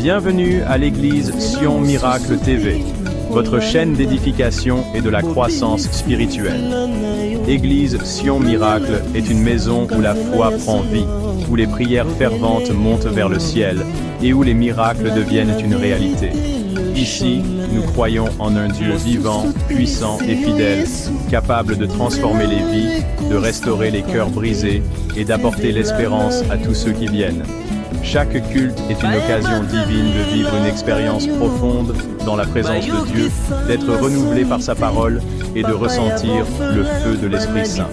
Bienvenue à l'église Sion Miracle TV, votre chaîne d'édification et de la croissance spirituelle. Église Sion Miracle est une maison où la foi prend vie, où les prières ferventes montent vers le ciel et où les miracles deviennent une réalité. Ici, nous croyons en un Dieu vivant, puissant et fidèle, capable de transformer les vies, de restaurer les cœurs brisés et d'apporter l'espérance à tous ceux qui viennent. Chaque culte est une occasion divine de vivre une expérience profonde dans la présence de Dieu, d'être renouvelé par sa parole et de ressentir le feu de l'Esprit Saint.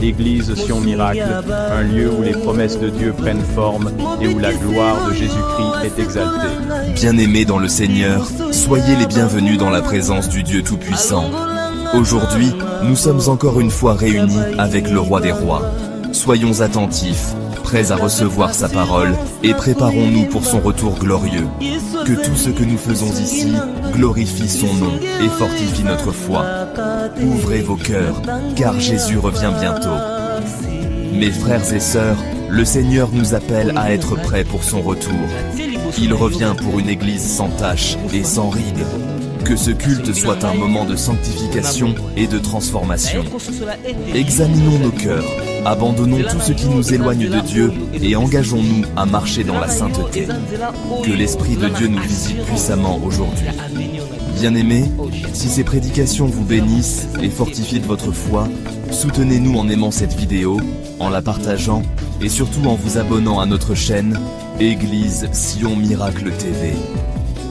Église Sion Miracle, un lieu où les promesses de Dieu prennent forme et où la gloire de Jésus-Christ est exaltée. Bien-aimés dans le Seigneur, soyez les bienvenus dans la présence du Dieu Tout-Puissant. Aujourd'hui, nous sommes encore une fois réunis avec le Roi des Rois. Soyons attentifs, prêts à recevoir sa parole et préparons-nous pour son retour glorieux. Que tout ce que nous faisons ici glorifie son nom et fortifie notre foi. Ouvrez vos cœurs, car Jésus revient bientôt. Mes frères et sœurs, le Seigneur nous appelle à être prêts pour son retour. Il revient pour une église sans tache et sans rides. Que ce culte soit un moment de sanctification et de transformation. Examinons nos cœurs, abandonnons tout ce qui nous éloigne de Dieu et engageons-nous à marcher dans la sainteté. Que l'Esprit de Dieu nous visite puissamment aujourd'hui. Bien-aimés, si ces prédications vous bénissent et fortifient votre foi, soutenez-nous en aimant cette vidéo, en la partageant et surtout en vous abonnant à notre chaîne Église Sion Miracle TV.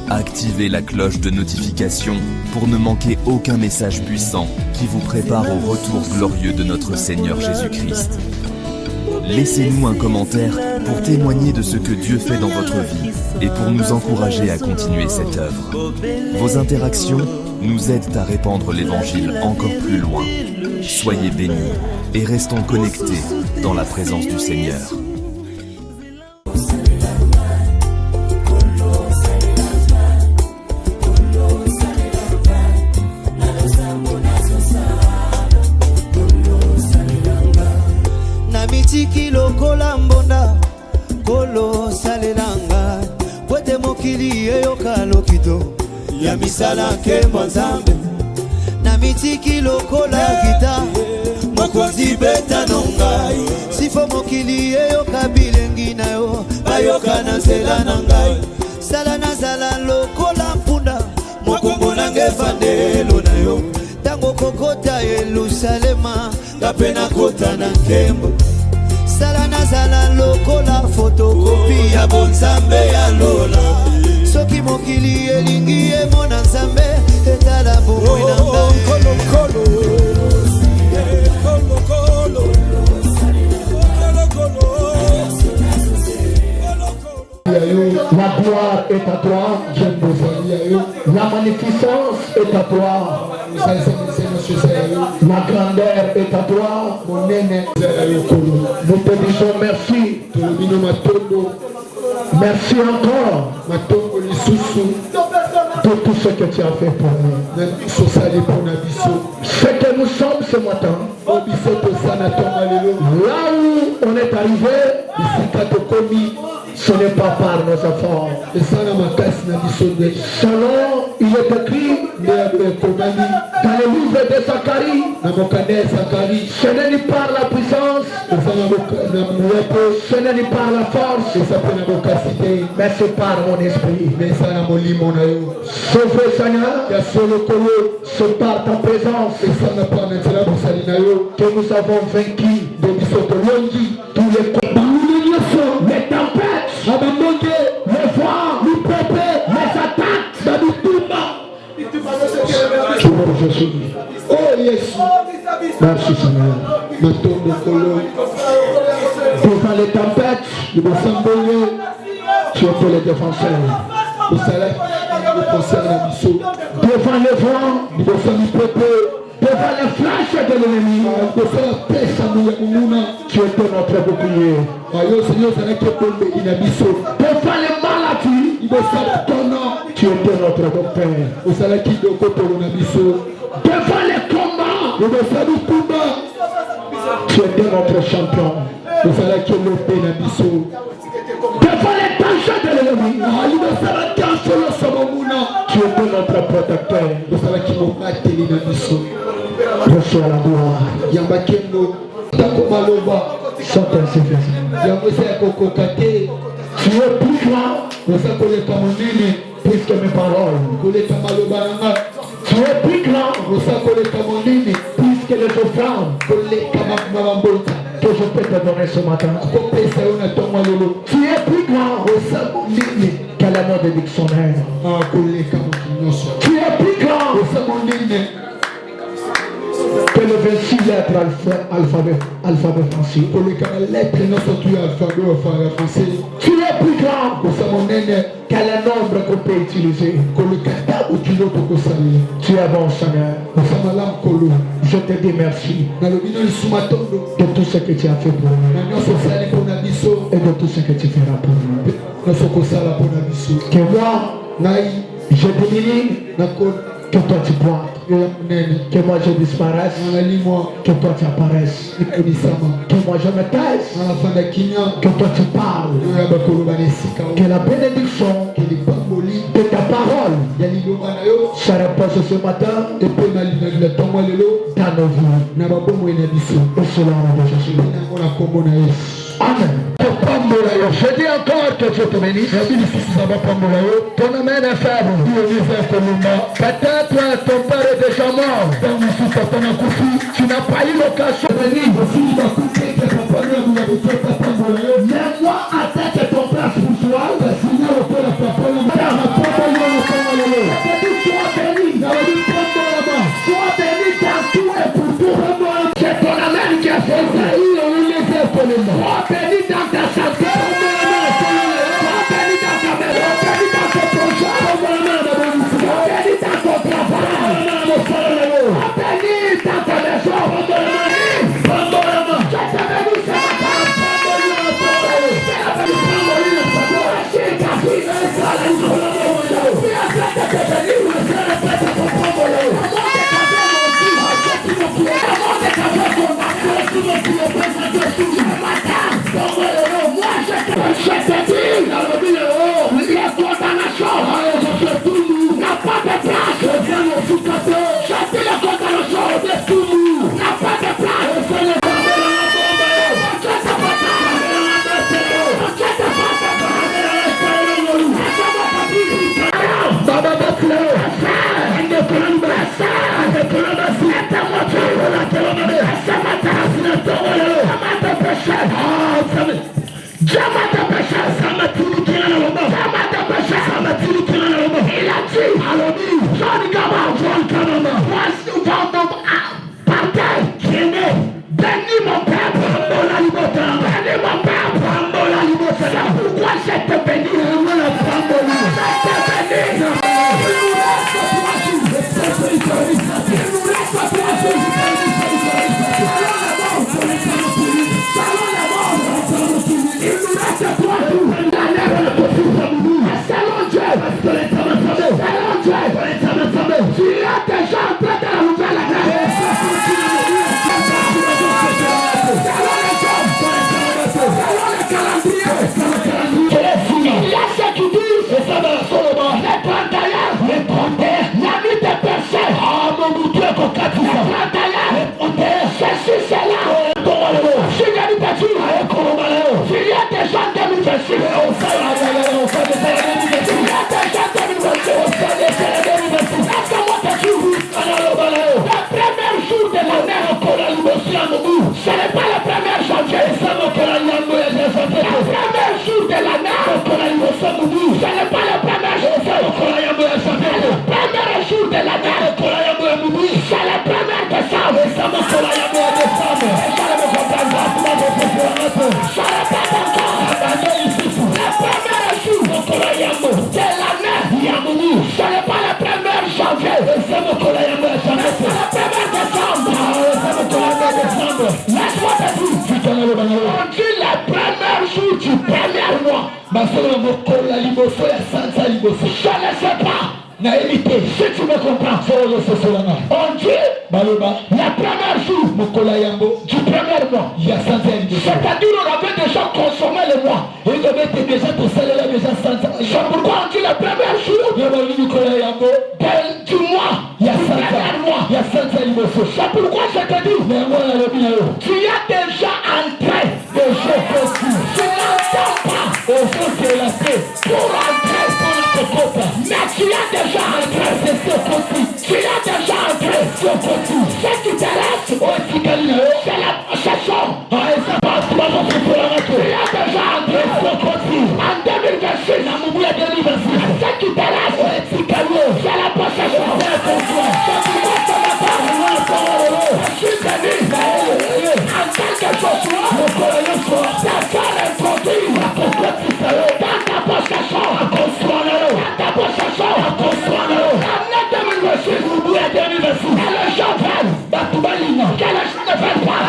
Activez la cloche de notification pour ne manquer aucun message puissant qui vous prépare au retour glorieux de notre Seigneur Jésus-Christ. Laissez-nous un commentaire pour témoigner de ce que Dieu fait dans votre vie et pour nous encourager à continuer cette œuvre. Vos interactions nous aident à répandre l'Évangile encore plus loin. Soyez bénis et restons connectés dans la présence du Seigneur. Mitiki lokola mbonda kolo salelanga kwete mokili eyoka lokito ya misala nkembo nzambe na mitiki lokola gita mokonzi beta nongai sifo mokili eyoka bilengi na yo bayoka na nzela na ngai sala nazala lokola mpunda mokongo nange vandelo na yo tango kokota Yerusalema kapena kota na nkembo sala nazala lokola fotokopi ya bonzambe ya lola soki mokili elingi emona nzambe etala bomoi na La gloire est à toi, la magnificence est à toi, la grandeur est à toi, nous te disons merci, merci encore de tout ce que tu as fait pour nous. Ce que nous sommes ce matin, là où on est arrivé, ce n'est pas par nos efforts. Selon, il est écrit dans le livre de Zacharie, ce n'est ni par la puissance, ce n'est ni par la force, mais c'est par mon esprit. Sauvé Seigneur, c'est par ta présence que nous avons vaincu tous les combats, les tempêtes, les voix, les peuples, les attaques, Jésus. Oh yes. Merci Seigneur. Devant les tempêtes, tu es le défenseur. Devant les vents, devant les flashs de l'ennemi. Tu étais notre bouclier. Devant les maladies, tu étais notre docteur. Devant les combats, tu étais notre champion. Devant les dangers de l'ennemi, tu étais notre protecteur. Reçois la gloire. Sans insuffisance. Tu es plus grand plus que mes paroles. Tu es plus grand plus que les offrandes que je peux te donner ce matin. Tu es plus grand que les mots de dictionnaire. Tu es plus grand que le 26 lettres alphabet français. Tu es plus grand que le nombre qu'on peut utiliser. Tu es bon, Seigneur. Je te dis merci de tout ce que tu as fait pour nous et de tout ce que tu feras pour nous. Que moi, je diminue, que toi tu pointes. Que moi je disparaisse, que toi tu apparaisses. Que moi je me taise, que toi tu parles. Que la bénédiction de ta parole se repose ce matin dans nos vies. Au nom de Jésus. Amen. Je dis encore que Dieu te bénisse. Ton amen est faible. Peut-être ton père est déjà mort. Tu n'as pas eu l'occasion de venir. Mais moi, à tête de ton père spirituel, sois béni dans tout et pour tout. C'est ton amen qui a fait ça. Sois béni dans ta santé. Sois béni dans ta maison. Sois béni dans ton projet. Sois béni dans ton travail. Sois béni dans ta maison. Je te bénis ce matin. Pourquoi je te bénis? Ce n'est pas le premier janvier. Le premier jour de l'année. Ce n'est pas le premier jour. Le premier jour de l'année. C'est le premier décembre. Ce n'est pas le premier janvier. C'est le premier décembre. Masolo mokola liboso ya sansa liboso. Je ne sais pas. Na évité. Si tu me comprends. Solo sosolanga. On dit Baloba. la première jour. Mokola yambo. Du premier mois. Il y a sansa liboso. C'est-à-dire on avait déjà consommé le mois. Et ils avaient déjà tout ça là déjà sansa. C'est pourquoi on dit le premier jour. Mokola yambo. Du mois. Il y a sansa. Il y a sansa liboso. C'est pourquoi je te dis. Mais moi la lobby là. Tu as déjà entré. Déjà possible. Tu n'entends pas. Au fond c'est la paix. Pour entrer pour notre côte. Mais tu as déjà entré. C'est ce côté. Tu as déjà entré. Ce côté. Ce qui te reste. C'est la possession. Ah et ça passe. Tu vas montrer pour la rater. Tu as déjà entré. Ce côté. En 2026. La moubou à 2026. Ce qui te reste. C'est la possession. C'est la conscience. Je suis béni. En quelque chose. Personne n'est produit. Dans ta possession. Dans ta possession. L'année 2026. Et le Javel. Que les gens ne veulent pas.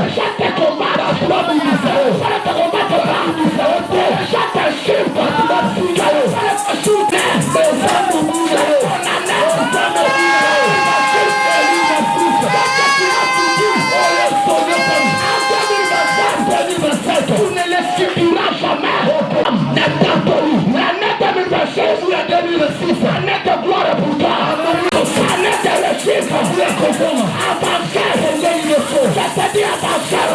Je te combats. Je ne te combatte pas. Je t'insulte. Tu ne les subiras jamais. L'année 2026, année de gloire pour toi. Année de réussite. Avancez. Je te dis avancez.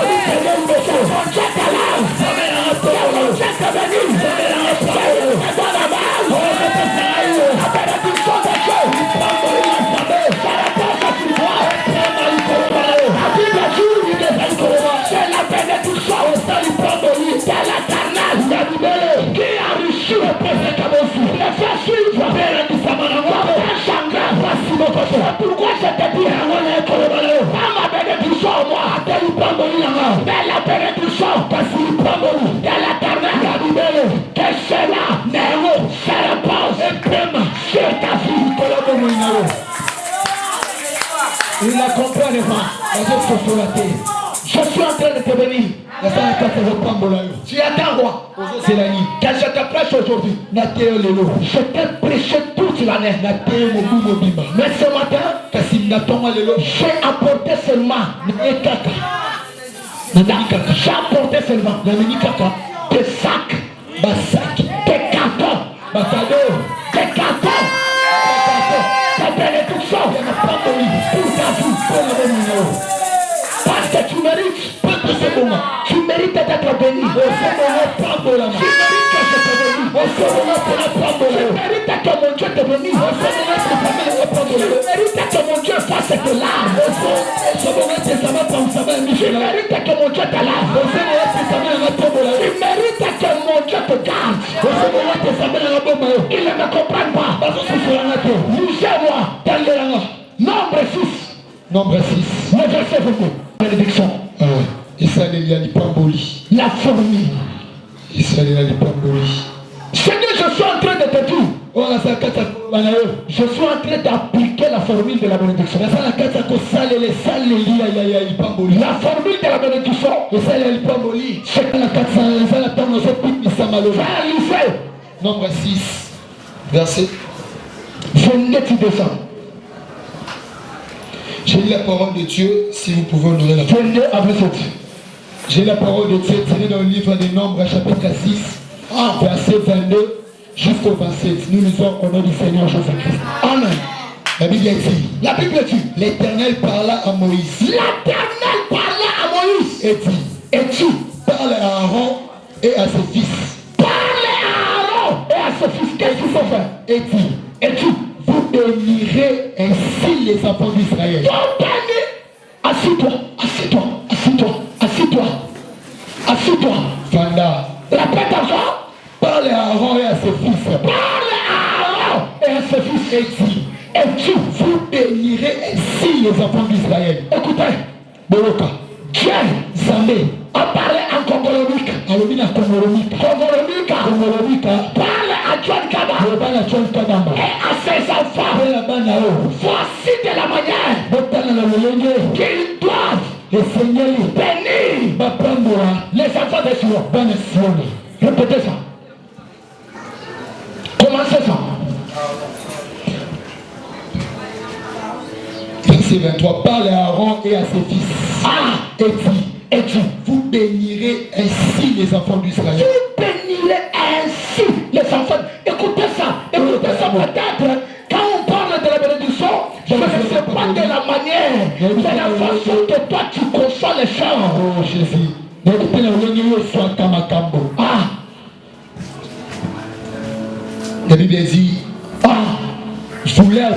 Mon Dieu te lève. Mon Dieu te bénit. Et dans la main, la bénédiction de Dieu. C'est la porte sur toi. La Bible dit, c'est la bénédiction. C'est l'éternel qui a reçu le fait suivre un chagrin. C'est pourquoi je te dis, pas ma bénédiction moi, mais la bénédiction de l'éternel, que cela se repose sur ta vie. Il la comprend pas. Je suis en train de te bénir. Tu attends quoi? C'est la nuit. Que je te prêche aujourd'hui. Je t'ai prêché toute l'année. Mais ce matin, j'ai apporté seulement j'ai apporté seulement des sacs, des cartons, des cartons, des bénédictions pour ta vie. Parce que tu mérites. Tu mérites d'être béni. Tu mérites que je te bénisse. Tu mérites que mon Dieu te bénisse. Tu mérites que mon Dieu fasse tes larmes. Tu mérites que mon Dieu te lave. Tu mérites que mon Dieu te garde. Ils ne me comprennent pas. Lisez-moi. Nombre 6. Nombre 6. Le verset 22. Bénédiction. La fourmi. Seigneur, je suis en train de te dire. Je suis en train d'appliquer la formule de la bénédiction. La formule de la bénédiction. Nombre 6, verset 22 décembre. J'ai lu la parole de Dieu, si vous pouvez honorer la parole. 22 à 27. J'ai la parole de Dieu tirée dans le livre des Nombres, chapitre 6, verset 22 jusqu'au 27. Nous lisons au nom du Seigneur Jésus-Christ. Amen. La Bible dit, l'Éternel parla à Moïse. L'Éternel parla à Moïse. Et dit, parle à Aaron et à ses fils. Parle à Aaron et à ses fils. Qu'est-ce qu'il faut faire? Et dit, vous bénirez ainsi les enfants d'Israël. Vous bénissez. Assis-toi. Fanda. Répète encore. Parle à Aaron et à ses fils. Parle à Aaron et à ses fils. Et dit, vous bénirez ainsi les enfants d'Israël. Écoutez. Boloka. Dieu Zambé a parlé en congolonique. Parle à John Kaba et à ses enfants. Voici de la manière qu'ils doivent le Seigneur bénir les enfants de Sion. Répétez ça. Commencez ça. Verset 23. Parle à Aaron et à ses fils. Et dit, vous bénirez ainsi les enfants d'Israël. Vous bénirez ainsi les enfants. Écoutez ça peut-être. Quand on parle de la bénédiction, je ne sais pas de la manière, de la façon que toi tu conçois les choses. Oh Jésus. La Bible dit, vouloir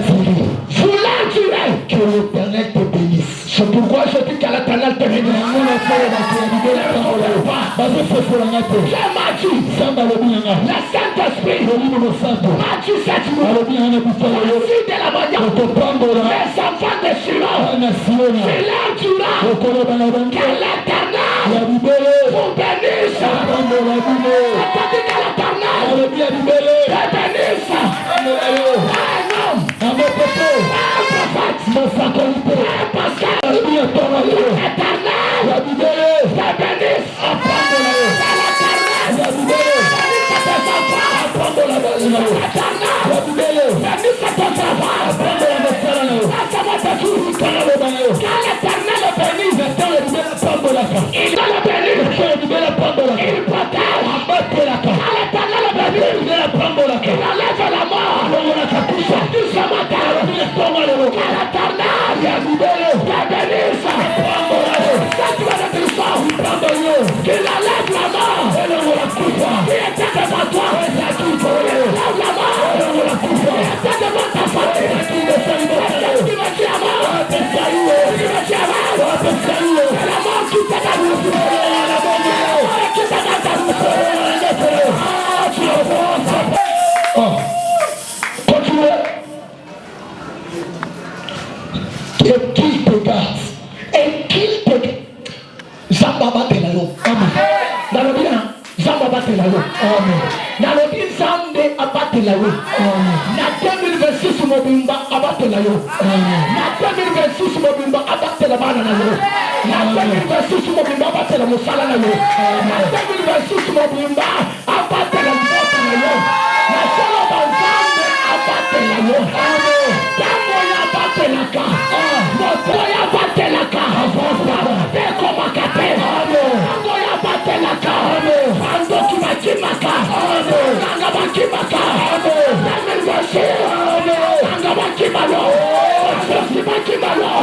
durer, que l'Éternel te bénisse. C'est pourquoi je dis qu'à l'Éternel te bénisse. Le Saint-Esprit m'a dit cette nuit, ainsi de la manière, les enfants de Shilo, vouloir durer, que l'Éternel vous bénisse. C'est-à-dire qu'à l'Éternel te bénisse. Un homme, un prophète, mon faculté, un pasteur, l'éternel, la bénisse, et qu'il te garde, et qu'il te garde. Zambaba te la yo. Amen. Dans le bien, Zambaba te la yo. Amen. Dans le bien, Zambé abate la yo. Amen. Na 2026 mobimba abate la yo. Amen. Na 2026 mobimba abate la bana na yo. Na 2026 mobimba abate la musala na yo. Na 2026 mobimba abate la mota na yo. Na solo banzambe abate la yo. Amen. Tango ya abate la ka. Moto ya abate la ka. Beko makate. Tango ya abate la ka. Ando kimaka. Nanga bakimaka. Nanga bashi. Nanga bakimalo. Nanga bakimalo.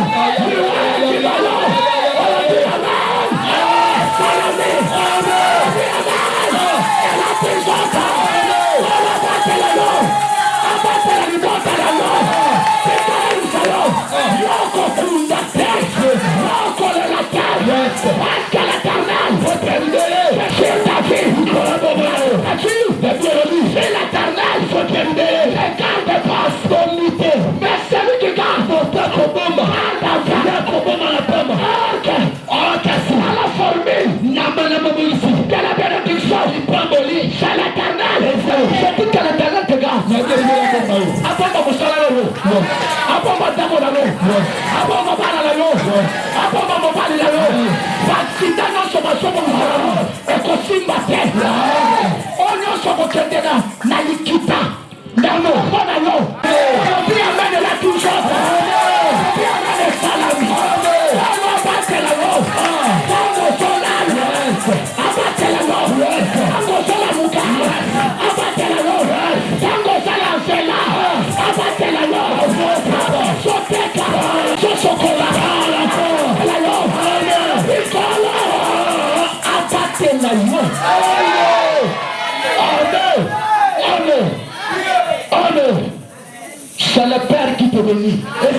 C'est le Père qui te bénit. C'est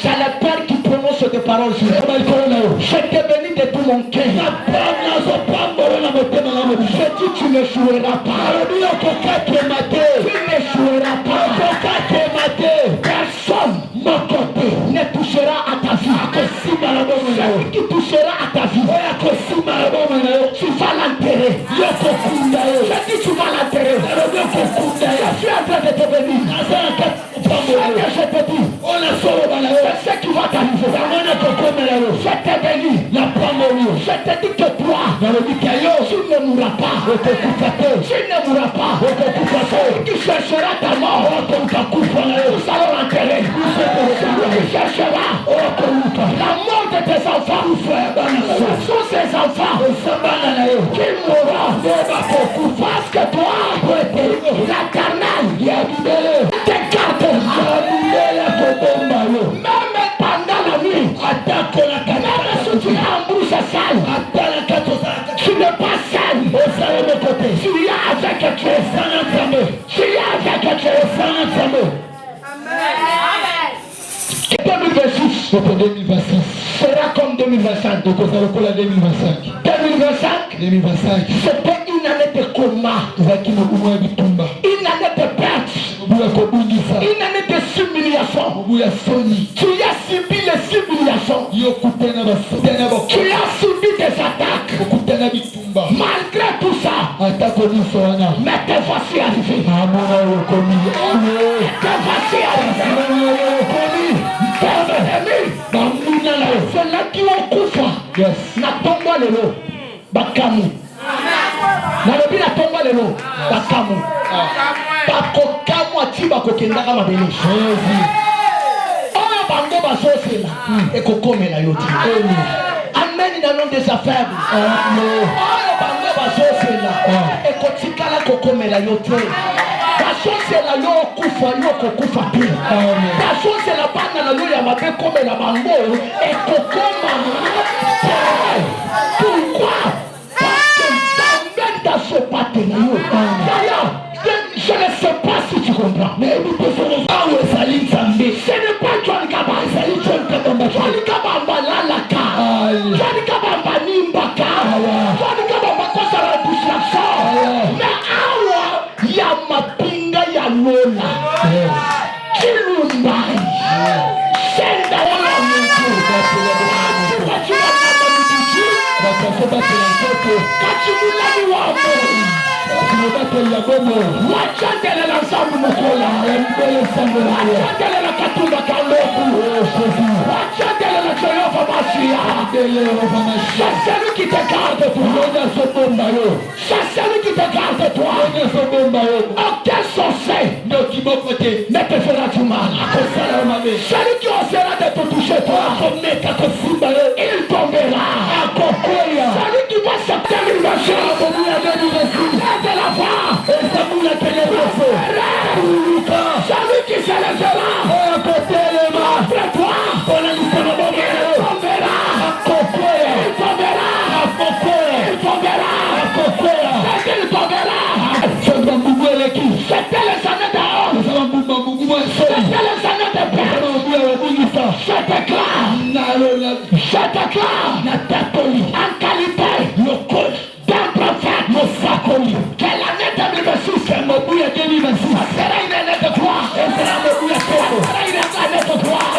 le Père qui prononce des paroles. Je te bénis de tout mon cœur. Je dis tu ne joueras pas. Tu n'échoueras pas. Personne mon côté ne touchera à ta vie. Celui qui touchera à ta vie, tu vas l'enterrer. Je dis tu vas l'enterrer. Je suis en train de te bénir. Je te dis, c'est ce qui va t'arriver. Je te bénis. Je te dis que toi, tu tu ne mourras pas. Tu chercheras ta mort, nous allons l'enterrer. Tu chercheras la mort de tes enfants. Ce sont ces enfants qui mourront parce que toi, la carnale, t'écarte. Même pendant la nuit, même si tu es en bouche sale, tu n'es pas seul. Tu es avec Dieu. Tu es avec Dieu. 2026 sera comme 2025. 2025 c'était une année de coma, une année de perte, une année de humiliation. Tu as subi les humiliations, tu as subi des attaques. Malgré tout ça, mais te voici arrivé. C'est là qui ont couvert. Na tomba lelo bakamu. Na lobi na tomba lelo bakamu. Bakokamu ati bakokendaka mabele. Oyo bango basosela ekokomela yo ti. Amen na nom des affaires. Oyo bango basosela ekotikala kokomela yo ti. Basosela yo kufa yo kokufa pe. Basosela bana na yo ya mabe komela bango ekokoma. Pourquoi? Parce que t'emmènes dans ce partenariat. D'ailleurs, je ne sais pas si tu comprends. Mais nous pouvons pas où Salim Sambé. Ce n'est pas John Kaba. Salim John Kaba. John Kaba Malalaka. John Kaba Nimbaka. John Kaba Makosara Distraction. Mais awa Yamapinga Yanola. Kilumbai. Senda wala Mungu. Kachimulani wamo wachandele la nsambu mukola wachandele la katumba kaloku wachandele la Jehova Masia. C'est celui qui te garde toi. C'est celui qui te garde toi. Aucun sorcier ne te fera du mal. Celui qui osera de te toucher toi, il tombera. Celui qui va se terminer de la voix, celui qui se lèvera après toi, il tombera. C'était les années d'or. C'était les années de perte. Je déclare en qualité le code d'un prophète, que l'année 2026 sera une année de gloire. Sera une année de gloire.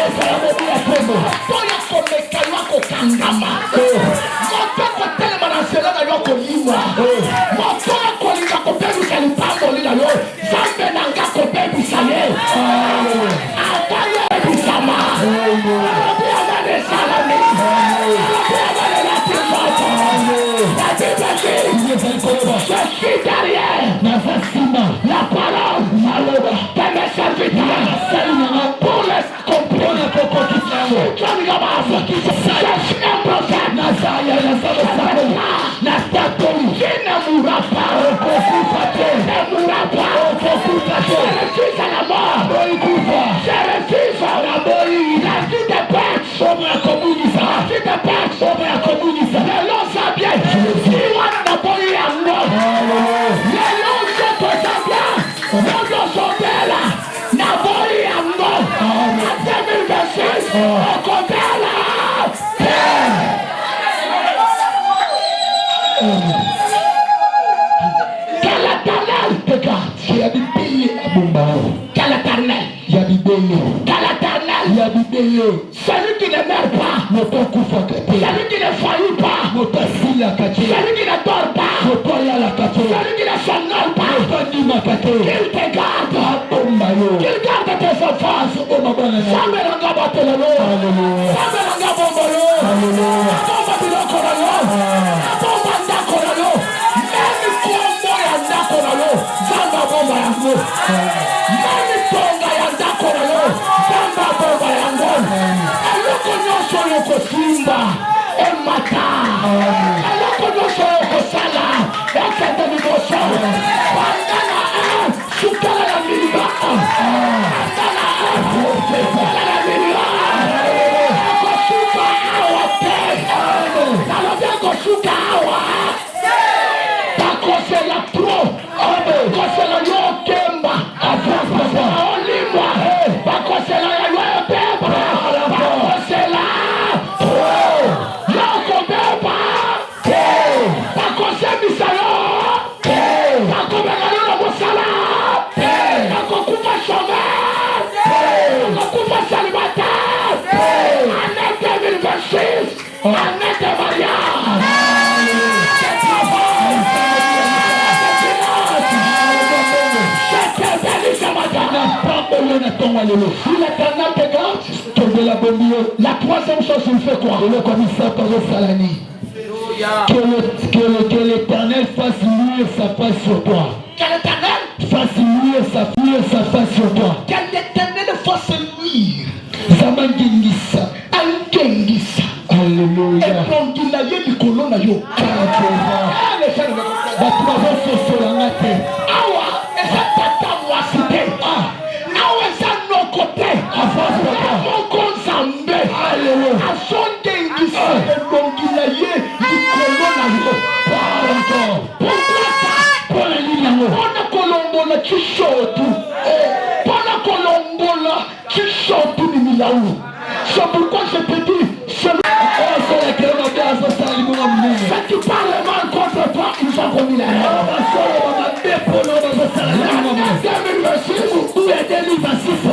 Toya komeka yako kangama. Moto kotelema na sela na yoko liwa. Moto kolinga kopebu salipambo lina yo. Zambe nanga kopebu sale. Ataye bisama. Biamane salami. Biamane latifata. Je suis derrière la parole de mes serviteurs pour les comprendre. Je suis un prophète. Je ne mourra pas. Je ne mourra pas. Je refuse à la mort. Je refuse à la mort. La vie de perte. La vie de perte. Le long sabien. Celui qui ne meurt pas, celui qui ne faillit pas, celui qui ne dort pas, celui qui ne s'honore pas, qu'il te garde, qu'il garde tes enfants. Même quoi yango. Nani tonga ya ndako na yo. Bamba bomba yango. Eloko nyonso yoko simba. Emata. Eloko nyonso yoko sala. Ekete liboso. Bandana sukala ya miliba. Bandana sukala ya miliba. Kosuka awa pe. Nalobia kosuka awa. Bakosela pro. Bakosela yo kemba. Bakosela olimwa. Bakosela ya yo beba. Bakosela pro. Yoko beba. Bakosela misalo. Bakobela yo mosala. Bakokufa chômeur. Bakokufa célibataire. Annette 2026. Annette mariage. La troisième chose, il fait quoi? Le commissaire Salani. Que l'Éternel fasse luire sa face sur toi. Que l'Éternel fasse luire sa face sur toi. Que l'Éternel fasse luire. Zamangingisa. Algengisa. Alléluia. Et quand il a eu du colon à yo. Awa, et ça tata moi cité. Awa, ça nos côtés. Mon consambe. Alléluia. A son gengisa. Et quand il a eu du colon à yo. Pourquoi ça? Pour les lignes. On a colombo la chichotu. Pour la colombo la chichotu ni milaou. C'est pourquoi je te dis. Ça qui parle mal contre toi, ils ont commis la haine.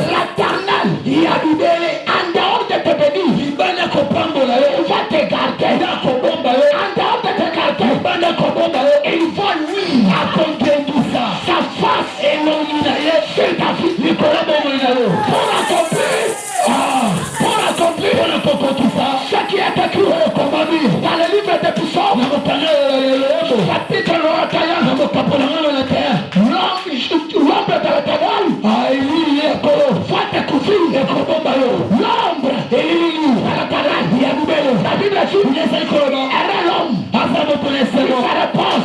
L'éternel, il a libéré en dehors de te bénir. Il va te garder. En dehors de te garder, il va lui accomplir tout ça. Sa face est nominée chez David. Pour accomplir tout ça, ce qui est écrit dans le livre des Psaumes, chapitre 91, l'ombre de l'Éternel va te couvrir. L'ombre de l'Éternel, la Bible dit, elle est l'homme, sa réponse,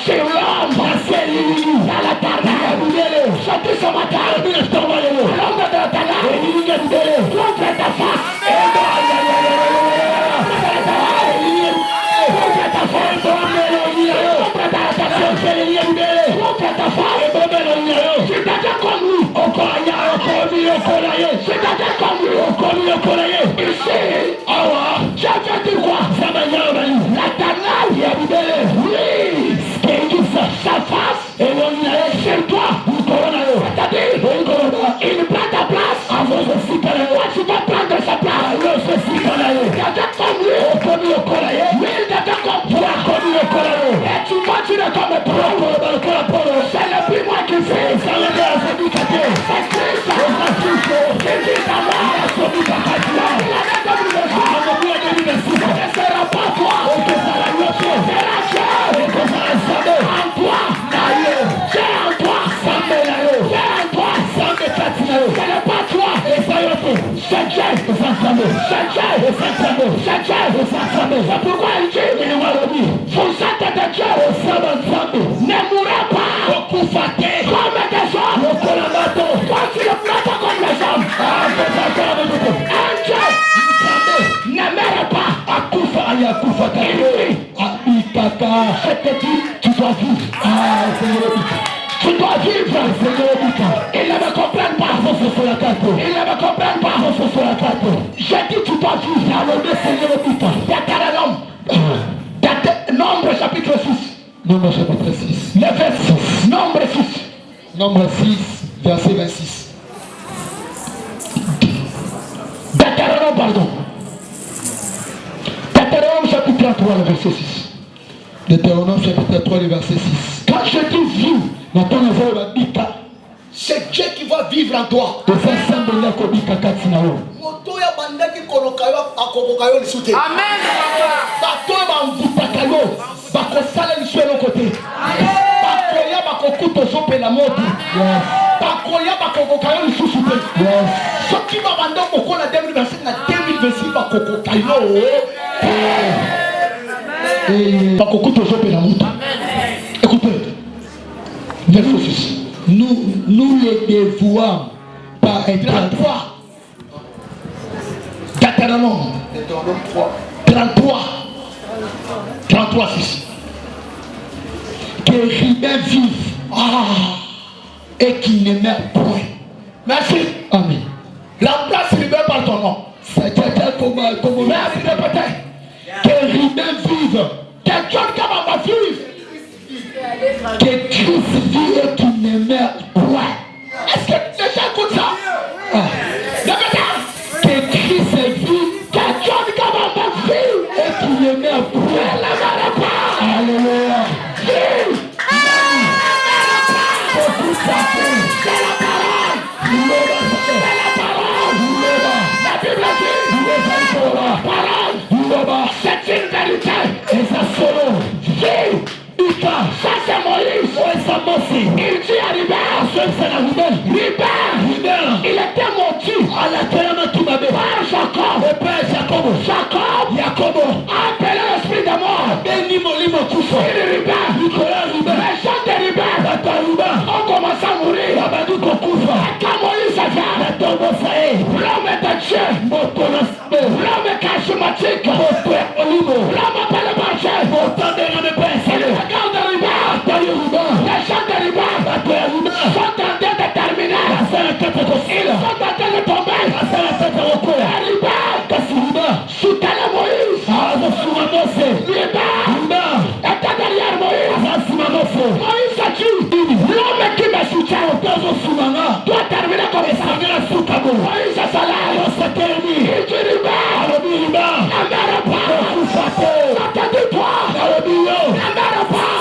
c'est l'ombre, c'est l'Éternel. Je dis ce matin, l'ombre de l'Éternel, contre ta face. Sa face et c'est toi. Il prend ta place. Toi tu vas prendre sa place. Et tu continues comme pro. C'est le plus moi qui fais. C'est Christ. C'est Christ à moi. Ce ne sera pas toi. Sera Dieu. En toi. C'est en toi. C'est en toi. Ce n'est pas toi. C'est Dieu. C'est pourquoi il dit, vous êtes de Dieu. Ne mourrez pas comme des hommes. Quand tu le places comme les hommes. Un Dieu ne meurt pas. Je te dis, tu dois vivre. Tu dois vivre. Ils ne me comprennent pas. Ils ne me comprennent pas. J'ai dit tu dois vivre. Nombre chapitre 6. Nombre chapitre 6. Le verset 6. Nombre 6. Nombre 6, verset 26. Deutéronome, pardon. Deutéronome chapitre 3, le verset 6. Deutéronome chapitre 3, le verset 6. Quand je dis vivre, c'est Dieu qui va vivre en toi. Amen. bakokuta ozopela moto bakoya bakokokayo lisusu te soki babanda mokola 2025 na 2026 bakokokayo bakokuta ozopela moto. Écoutez, verset 6. Nous les dévouons par un 33. Deutéronome 33, 6. Que rien vive et qui ne meurt point. Merci. Amen. La place libérée par ton nom. C'est quelqu'un comme merci de peut-être. Que rien vive. Quelqu'un qui va vivre. Que Christ vit et qui ne meurt point. Est-ce que les gens écoutent ça? Que Christ vit, quelqu'un qui va vivre et qui ne meurt point. Alléluia. Vive. C'est la parole. La Bible dit, c'est une vérité. Et ça solo. Vive. Ça c'est Moïse. Il dit à Ribert, il était menti par Jacob. Jacob appelé l'esprit de mort. Il dit Ribert, les gens de Ribert ont commencé à mourir. Quand Moïse vient, l'homme est de Dieu, l'homme est charismatique, l'homme appelle le marché. Regarde Ribert, les gens de Ribert sont en train de terminer. Ils sont en train de tomber. Ribert soutenait Moïse. Ribert était derrière Moïse. Moïse a dit, l'homme qui me soutient doit terminer comme ça. Moïse a salaire. Il dit Ribert, ne meurt pas. Attendez-toi. Ne meurt pas.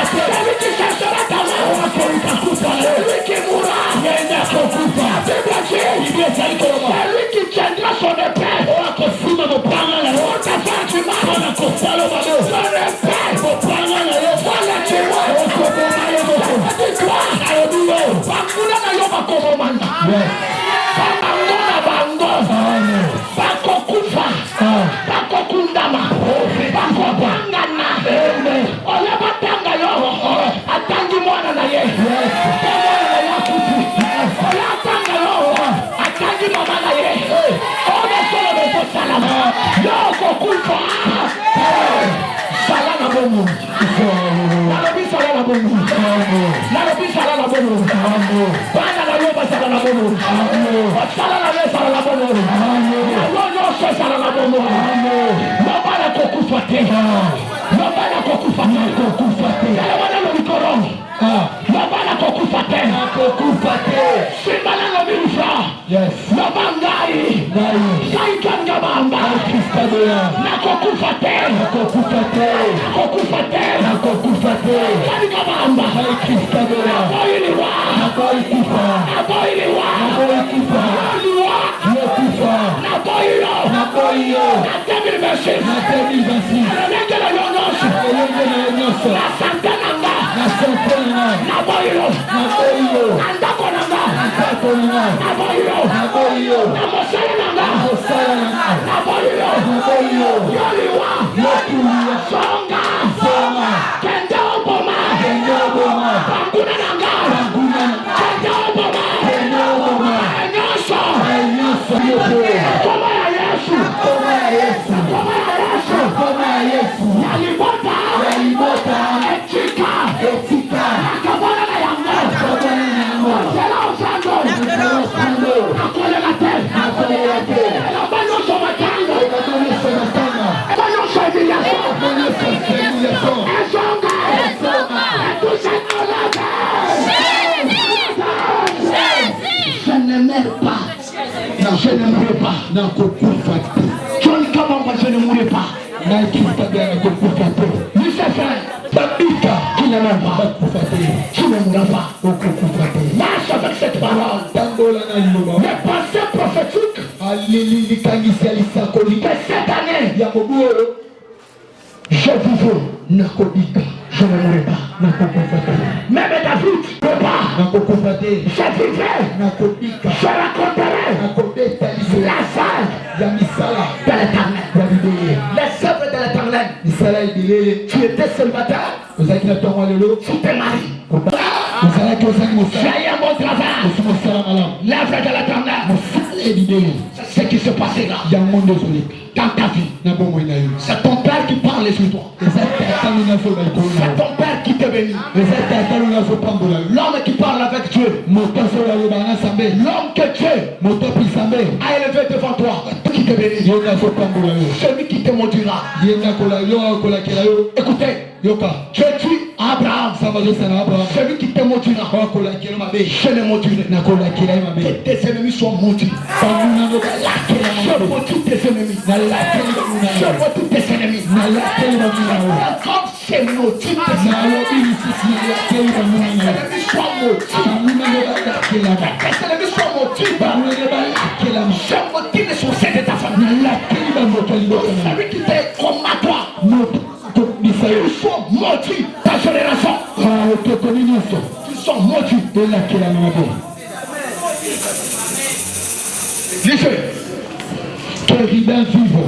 Celui qui cherchera ta main, celui qui mourra, celui qui tiendra son épée, je n'aimerais pas. Je ne mourrai pas. Lucifer, tu ne m'aimes pas. Tu ne mourras pas. Marche avec cette parole. Les pensées prophétiques de cette année. Je vivrai. Je ne mourrai pas. Même David ne peut pas. Je vivrai. Je raconterai la salle de l'Éternel. Les œuvres de l'Éternel. Tu étais célibataire. Tu t'es marié. J'ai eu un bon travail. L'œuvre de l'Éternel. C'est ce qui se passait là. Dans ta vie. C'est ton père qui parle sur toi. C'est ton père qui te bénit. L'homme qui parle avec Dieu. L'homme que Dieu a élevé devant toi. Qui te bénit. Celui qui te maudira. Écoutez. Je tue Abraham. Celui qui te maudira. Je le maudirai. Que tes ennemis soient maudits. Je maudis tes ennemis. Je maudis tes ennemis. Comme c'est maudit tes ennemis soient maudits. Tes ennemis soient maudits. Je maudis les sourcils de ta famille. Celui qui t'est comme à toi. Ils sont maudits, ta génération. Ils sont maudits. Lisez. Kérubin vive.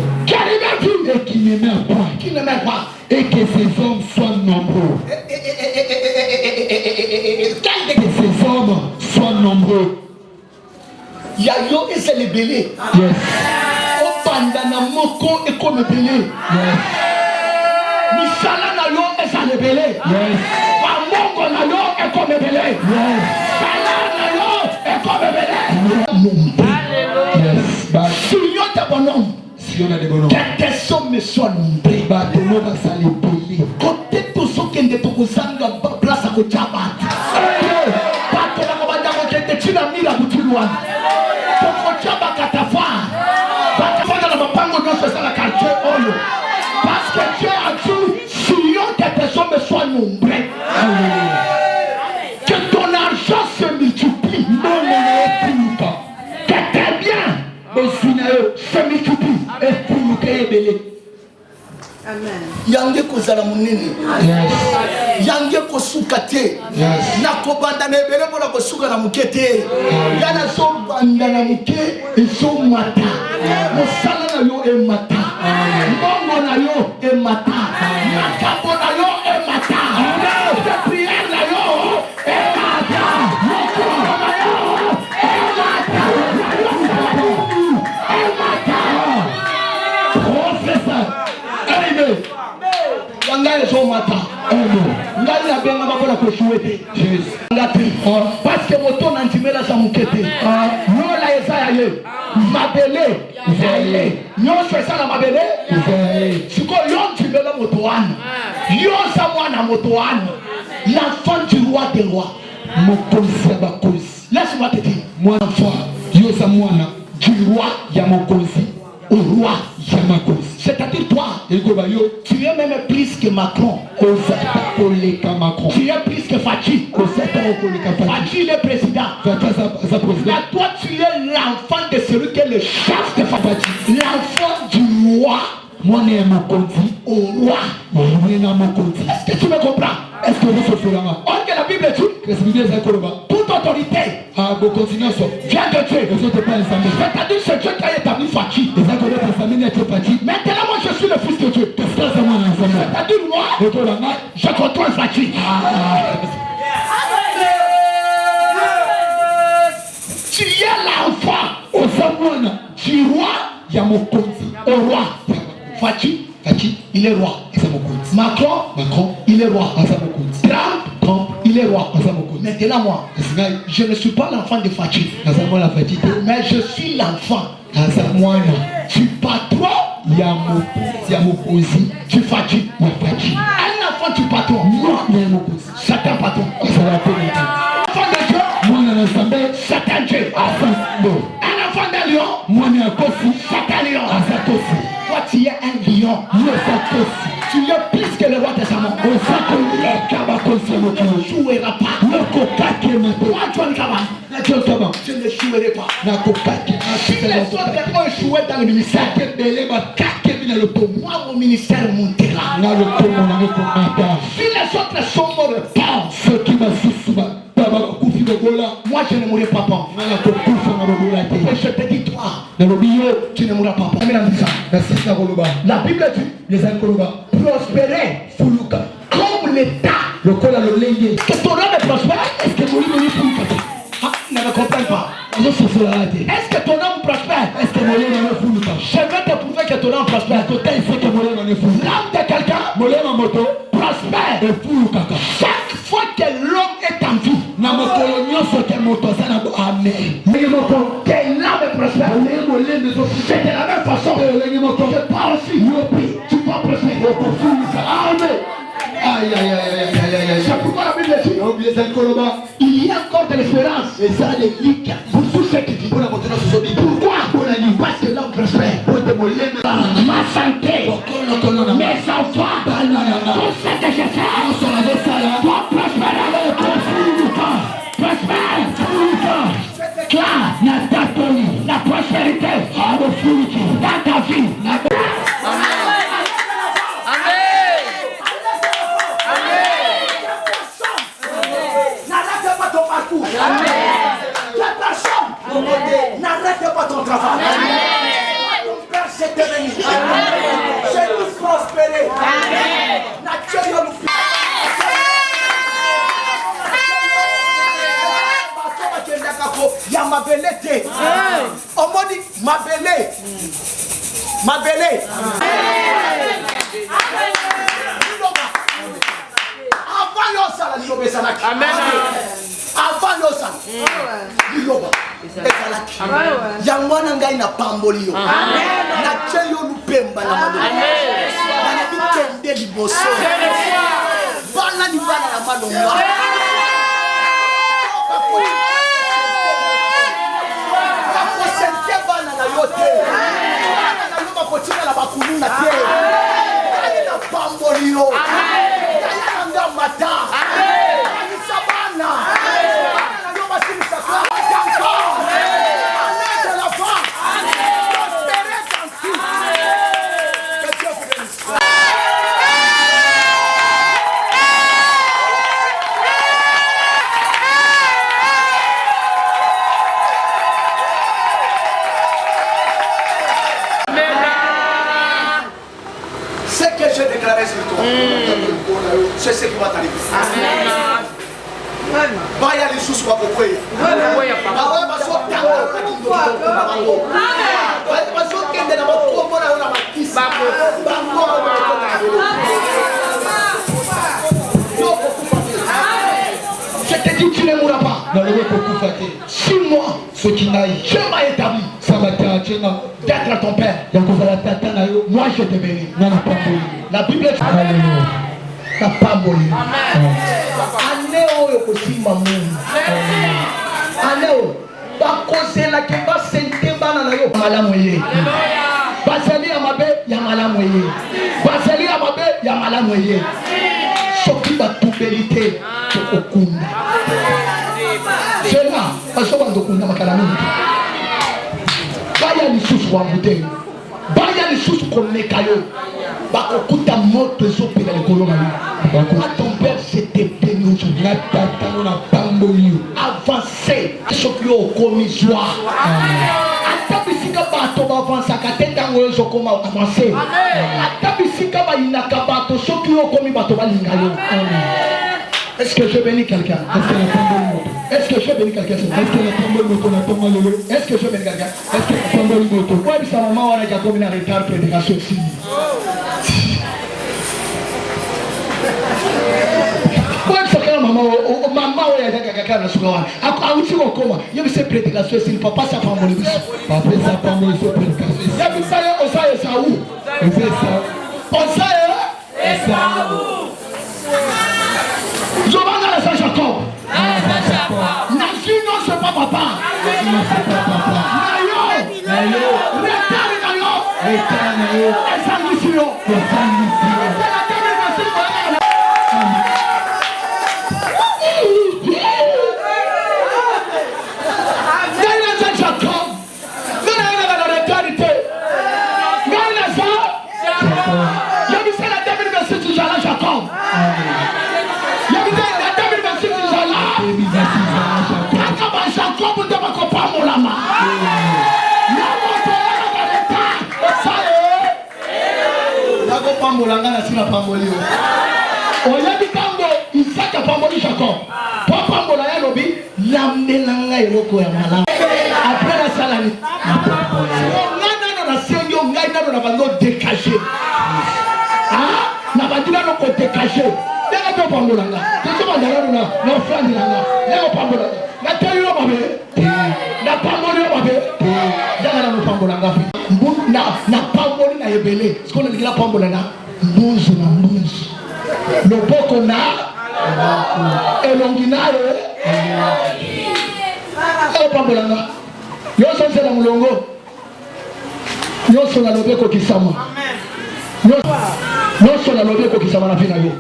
Et qui ne meurt pas. Qui ne meurt pas. Et que ces hommes soient nombreux. Que ces hommes soient nombreux. Yayo et c'est les bélés. Yes. Au pandana moko et comme bélé. Yes. Misala na yo et ça les bélé. Yes. Pamongo na yo et comme bélé. Yes. Sala na yo et comme bélé. Yes. Si yo t'es bonhomme. Si on a des bonhommes. Que tes hommes soient nombreux. Batono va s'aller payer. Côté tout ce qui est de ton sang place à côté abat. Bato na kabanda côté de tu na mira butulwan. Pour côté abat katafa. Katafa na mapango non c'est ça la quartier oyo. Parce que Dieu a dit si yo tes hommes soient nombreux. Que ton argent se multiplie. Non que tes biens se multiplient. Et pour nous créer yange kozala munene yange kosuka te nakobanda na ebele mpona kosuka na moke te yana zobanda na moke ezomata mosala na yo emata mbongo na yo emata makambo na yo emata priere na yo emata mokolo na yo emata professeur ngai ezomata ngai nabenga bakola kosuwe te ngati parce que moto na ndimela za moke te yola eza ya ye mabele eza ye nyonso eza na mabele sikoyo yo ndimela moto wana yo oza mwana moto wana l'enfant du roi des rois mokonzi ya bakonzi. laisse-moi te dire Mwana mfa yo oza mwana du roi ya mokonzi au roi ya makonzi. c'est-à-dire toi tu es même plus que Macron. Macron. Tu es plus que Fachi. Fachi le président. Mais toi tu es l'enfant de celui qui est le chef de Fachi. L'enfant du roi. Moi ne mokonzi au roi. Est-ce que tu me comprends? Est-ce que vous souffrez là? On que la Bible dit toute autorité vient de Dieu. C'est-à-dire c'est Dieu qui a établi Fachi. Maintenant moi je suis le fils de Dieu. C'est-à-dire moi je contrôle Fachi. Tu es l'enfant du roi au roi. Fachi, il est roi. Macron, il est roi. Trump, il est roi. Maintenant moi, je ne suis pas l'enfant de Fachi. Mais je suis l'enfant du patron du Fachi. Un enfant du patron. C'est un patron. Enfant de Dieu, c'est un Dieu. Un enfant d'un lion, c'est un lion. Toi tu es un lion. Tu es plus que le roi des amants. Tu ne joueras pas. Je ne jouerai pas. Si les autres ont échoué dans le ministère, moi mon ministère montera. Si les autres sont morts, moi je ne mourrai pas. Et je te dis toi, tu ne mourras pas. La Bible dit, prospérer comme l'État. Que ton âme est prospère. Est-ce que mon âme est prospère? Ne me comprends pas. Est-ce que ton âme prospère? Est-ce que mon âme est prospère? Je vais te prouver que ton âme prospère. L'âme de quelqu'un prospère. Chaque fois que l'homme est en vie, que l'âme est prospère. C'est de la même façon. Je parle aussi. Tu vas prospérer. Amen. Aïe, aïe, aïe, aïe, aïe, aïe, aïe. C'est pourquoi la Bible dit, il y a encore de l'espérance. Et ça, les clics. Pour tous ceux qui disent, pourquoi? Parce que l'homme prospère. Ma santé, mes enfants, tout ce que je fais, doit prospérer. Prospère. Car la prospérité dans ta vie. N'arrête pas ton travail. Ton Père s'est béni. C'est nous prospérer. Il y a ma belette. On m'a dit ma belette. Ma belette. Avant yosa la lilobe salaki. Amen. Avant yosa. Liloba. Ezalaki. Yango wana ngai na pamboli yo. Na tye yo lupemba na mano. Bana bikende liboso. Bana ni bana na mano. Bakosente bana na yo te. Bana na yo bakotika na bakulu na te. Bana na pamboli yo. Bana na mata. Bana sabana. Bana na yo basilisa kwa. Ce que j'ai déclaré sur toi, c'est ce qui va t'arriver. Baya les choses soient compris. Je te dis, tu ne mourras pas. 6 mois, ce qui n'aille, Dieu m'a établi d'être à ton père. Moi je te bénis. La Bible dit la pamboli. Année oyo kosimba mungu. Année oyo bakozela ke basente bana na yo malamu ye. Baseli ya mabe ya malamu ye. Baseli ya mabe ya malamu ye. Soki batubelite okunda. Cela basoba ndokunda makalami. Baya lisusu wa muteng. Baya lisusu koleka yo. Bakokuta moto ezopela likolo na yo. Ton père s'était béni aujourd'hui. Avancez. Soki yo okomi joie. Ata bisika bato bavansaka te ntango yo ezokoma avancer. Ata bisika bayinaka bato soki yo okomi bato balinga yo. Est-ce que je bénis quelqu'un? Est-ce que je bénis quelqu'un? Est-ce que je bénis quelqu'un? Est-ce que je bénis quelqu'un? Pourquoi sa maman a déjà commis un retard prédication ici? Maman a déjà quelqu'un dans ce moment. Après, où tu vas comment? Il y a eu cette prédication ici. Papa, ça fait un bon bus. Papa, ça fait un bon bus. Il y a eu ça, on sait ça où? On sait ça où? Je vais dans la Saint-Jacob. Nassino, c'est pas papa. Nayo. Retard nayo. Esangisio. pambolanga na sina pamboli oyebi ntango Isaka apamboli Jacob po apambola ye alobi lamelanga eloko ya malamu apres nasalani ngai nano nasengi yo ngai nano na bando dekage na bandi nano kodekage ndenge to pambolanga tozobandalano na ofrandi nanga ndenge opambolanga nateli yo mabe na pamboli yo mabe ndenge nano pambolanga na pamboli na ebele siko nalingi na pambola na mbunzu na mbunzu loboko na elongi nayo opambolanga nyonso nsela molongo nyonso nalobi ekokisama nyonso nalobi ekokisama na vi na yo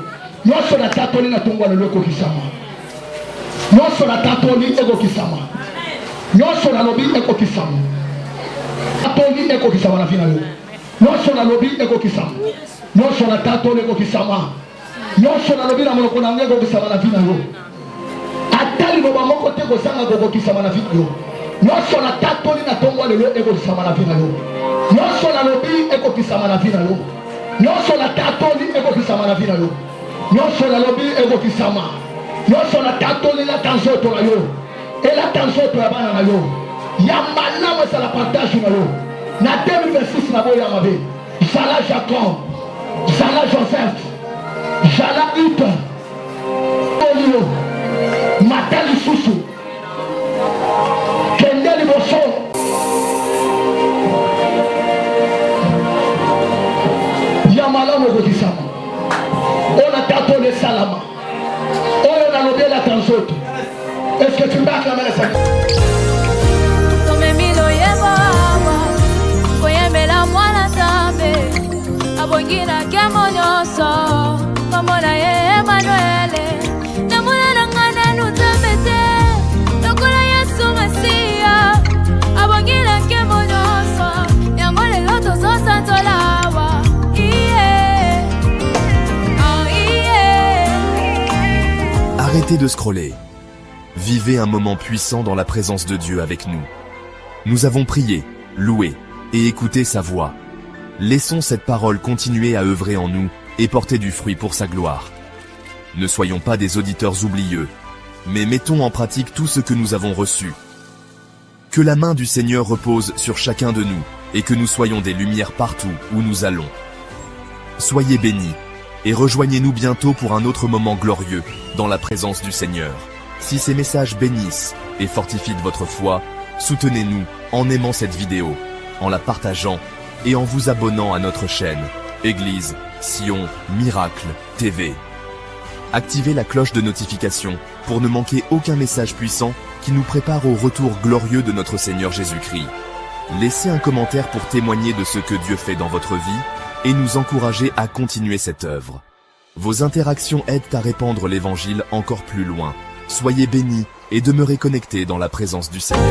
nyonso natatoli na tongo nalobi ekokisama nyonso natatoli ekokisama nyonso nalobi ekokisama tatoli ekokisama na vi na yo nyonso nalobi ekokisama nyonso natatoli ekokisama nyonso nalobi na monoko na ngai ekokisama na vi na yo ata liloba moko te kozanga kokokisama na vi na yo nyonso natatoli na tongo lelo ekokisama na vi na yo nyonso nalobi ekokisama na vi na yo nyonso natatoli ekokisama na vi na yo nyonso nalobi ekokisama nyonso natatoli lata nzoto na yo elata nzoto ya bana na yo ya malamu esala partage na yo na 2026 na boya mabe zala Jacob zala Joseph zala Ita olio mata lisusu kende liboso ya malamu ekokisama oyo natatoli esalama oyo nalobi elata nzoto. Est-ce que tu me bats la main à ça? Abongina kemonyoso komona ye Emmanuel namuna ngana nutamete lokola Yesu Masia abongina kemonyoso yangole loto zosantolawa Arrêtez de scroller. Vivez un moment puissant dans la présence de Dieu avec nous. Nous avons prié, loué et écouté sa voix. Laissons cette parole continuer à œuvrer en nous et porter du fruit pour sa gloire. Ne soyons pas des auditeurs oublieux, mais mettons en pratique tout ce que nous avons reçu. Que la main du Seigneur repose sur chacun de nous et que nous soyons des lumières partout où nous allons. Soyez bénis et rejoignez-nous bientôt pour un autre moment glorieux dans la présence du Seigneur. Si ces messages bénissent et fortifient votre foi, soutenez-nous en aimant cette vidéo, en la partageant et en vous abonnant à notre chaîne, Église Sion Miracle TV. Activez la cloche de notification pour ne manquer aucun message puissant qui nous prépare au retour glorieux de notre Seigneur Jésus-Christ. Laissez un commentaire pour témoigner de ce que Dieu fait dans votre vie et nous encourager à continuer cette œuvre. Vos interactions aident à répandre l'Évangile encore plus loin. Soyez bénis et demeurez connectés dans la présence du Seigneur.